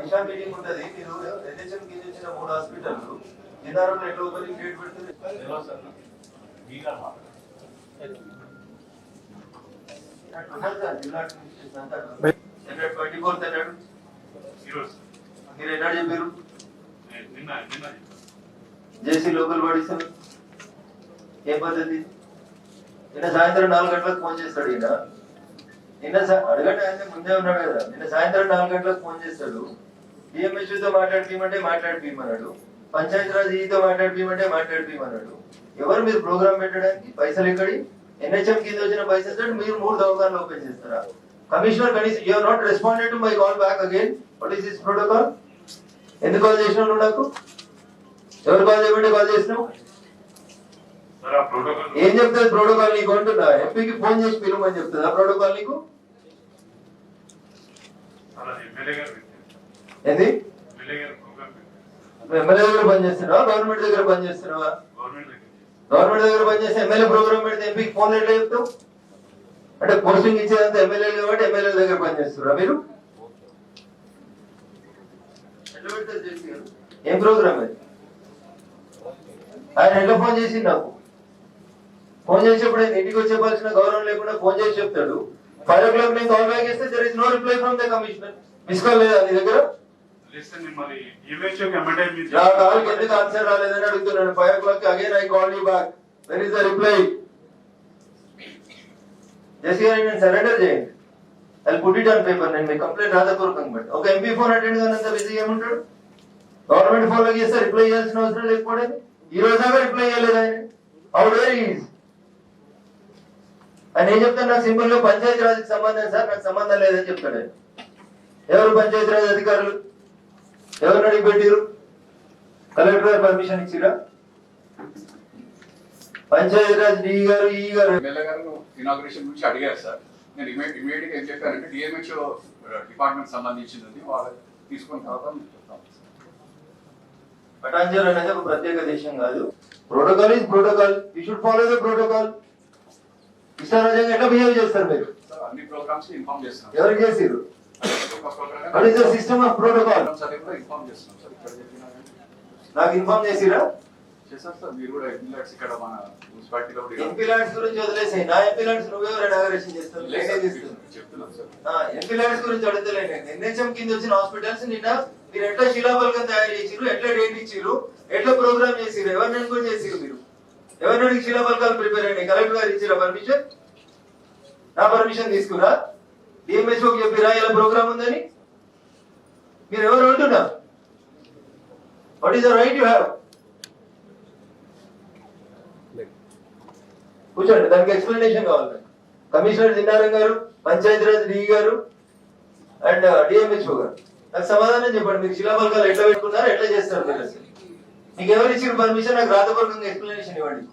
సమీక్షా మీటింగ్ ఉంటది. మీరు ఎన్హెచ్ఎం కింద ఇచ్చిన 3 హాస్పిటల్లు జిల్లాలో ఎట్లా ఓపెనింగ్ డేట్ పెడుతుంది? మీరు ఎన్నాడు చెప్పారు? జేసీ లోకల్ బాడీస్ ఏ పద్ధతి? నిన్న సాయంత్రం 4 గంటలకు ఫోన్ చేస్తాడు. నిన్న అడగండి, ఆయన ముందే ఉన్నాడు కదా. నిన్న సాయంత్రం 4 గంటలకు ఫోన్ చేస్తాడు. డిఎంహెచ్ఓతో మాట్లాడిపోయమన్నాడు. పంచాయతీరాజ్ ఈతో మాట్లాడిపోయమన్నాడు. ఎవరు మీరు ప్రోగ్రామ్ పెట్టడానికి? పైసలు ఎక్కడి? ఎన్హెచ్ఎం కింద వచ్చిన పైసలు మీరు 3 దవాఖానాలు ఓపెన్ చేస్తారా? కమిషనర్ కనీసం you have not responded to my call back again. What is this protocol? ఎందుకు కాల్ చేసినావు నువ్వు నాకు? ఎవరు కాల్ చేయమంటే కాల్ చేసినావు? ఏం చెప్తుంది ప్రోటోకాల్ నీకు అంటున్నా? ఎంపీకి ఫోన్ చేసి పిలువమని చెప్తుందా ప్రోటోకాల్ నీకు? ఏంది? ఎమ్మెల్యే దగ్గర పనిచేస్తున్నావా గవర్నమెంట్ దగ్గర పనిచేస్తున్నావా? గవర్నమెంట్ దగ్గర పనిచేస్తే ఎమ్మెల్యే ప్రోగ్రామ్ పెడితే ఎంపీకి ఫోన్ ఎట్లా చెప్తావు? అంటే పోస్టింగ్ ఇచ్చేదంతా ఎమ్మెల్యేలు కాబట్టి ఎమ్మెల్యే దగ్గర పనిచేస్తున్నారా మీరు? ఏం ప్రోగ్రామ్ అది? ఆయన ఎట్లా ఫోన్ చేసి నాకు ఫోన్ చేసేప్పుడు ఇంటికి వచ్చి చెప్పాల్సిన గౌరవం లేకుండా ఫోన్ చేసి చెప్తాడు. 5 o'clock నేను కాల్ బ్యాక్ చేస్తే there is no reply from the commissioner. Miss call లేదా నీ దగ్గర? నా కాల్కి ఎందుకు ఆన్సర్ రాలేదని అడుగుతున్నాను. 5 o'clock again I called you back. Where is the reply? జేసీ గారు నేను సరెండర్ చేయండి. I'll put it on paper. నేను మీ కంప్లైంట్ రాధపూర్వకంగా బట్ ఒక ఎంపీ ఫోన్ అటెండ్ కానంత బిజీ ఏముంటాడు? గవర్నమెంట్ ఫోన్ లో చేస్తే రిప్లై చేయాల్సిన అవసరం లేకపోవడం. ఈ రోజాగా రిప్లై చేయలేదు ఆయన. హౌ డేర్ ఈజ్ ఆయన ఏం చెప్తాను? నాకు సింపుల్ గా పంచాయతీ రాజ్కి సంబంధం సార్, నాకు సంబంధం లేదని చెప్తాడు ఆయన. ఎవరు పంచాయతీ రాజ్ అధికారులు? ఎవరిని అడిగి పెట్టిరు? కలెక్టర్ గారు పర్మిషన్ ఇచ్చిరా? పంచాయతీ రాజ్ డి గారు ఈ గారు ఇనాగ్రేషన్ గురించి అడిగారు సార్. నేను ఇమీడియట్ గా ఏం చెప్పానంటే డిఎంహెచ్ఓ డిపార్ట్మెంట్ సంబంధించింది వాళ్ళు తీసుకున్న తర్వాత పటాంజలి అనేది ఒక ప్రత్యేక దేశం కాదు. Protocol is protocol. You should follow the protocol. ఇష్టారాజ్యంగా ఎట్లా బిహేవ్ చేస్తారు మీరు? అన్ని ప్రోగ్రామ్స్ ఇన్ఫార్మ్ చేస్తున్నాం. ఎవరు చేసిరు? What is the system of protocol? Inform చేస్తున్నాం సార్. ఇక్కడ చెప్పినా నాకు ఇన్ఫార్మ్ చేసిరా? చేశారు సార్. మీరు కూడా ఎంపీలాట్స్ ఇక్కడ మన మున్సిపాలిటీలో ఎంపీలాట్స్ గురించి వదిలేసాయి. నా ఎంపీలాట్స్ నువ్వెవరు ఇనాగరేషన్ చేస్తారు? చెప్తున్నాం సార్. ఎంపీలాట్స్ గురించి అడుగుతలేదు. ఎన్హెచ్ఎం కింద వచ్చిన హాస్పిటల్స్ నిన్న మీరు ఎట్లా శిలాఫలకం తయారు చేసిరు, ఎట్లా డేట్ ఇచ్చిరు, ఎట్లా ప్రోగ్రామ్ చేసిరు, ఎవరిని ఎన్క్వైరీ చేసిరు? మీరు ఎవరిని అడిగి శిలాఫలకాలు ప్రిపేర్ అయినాయి? కలెక్టర్ గారు ఇచ్చిరా పర్మిషన్? నా పర్మిషన్ తీసుకురా? డిఎంహెచ్ఓకి చెప్పిరా ఇలా ప్రోగ్రామ్ ఉందని? మీరు ఎవరు అంటున్నా? What is the right you have? కూర్చోండి, దానికి ఎక్స్ప్లెనేషన్ కావాలి. కమిషనర్ జిన్నారం గారు, పంచాయతీరాజ్ డి గారు అండ్ డిఎంహెచ్ఓ గారు నాకు సమాధానం చెప్పండి. మీరు శిలాఫలకాలు ఎట్లా పెట్టుకున్నారు, ఎట్లా చేస్తారు మీరు? అసలు మీకు ఎవరు ఇచ్చిన పర్మిషన్? నాకు రాతపూర్వకంగా ఎక్స్ప్లెనేషన్ ఇవ్వండి.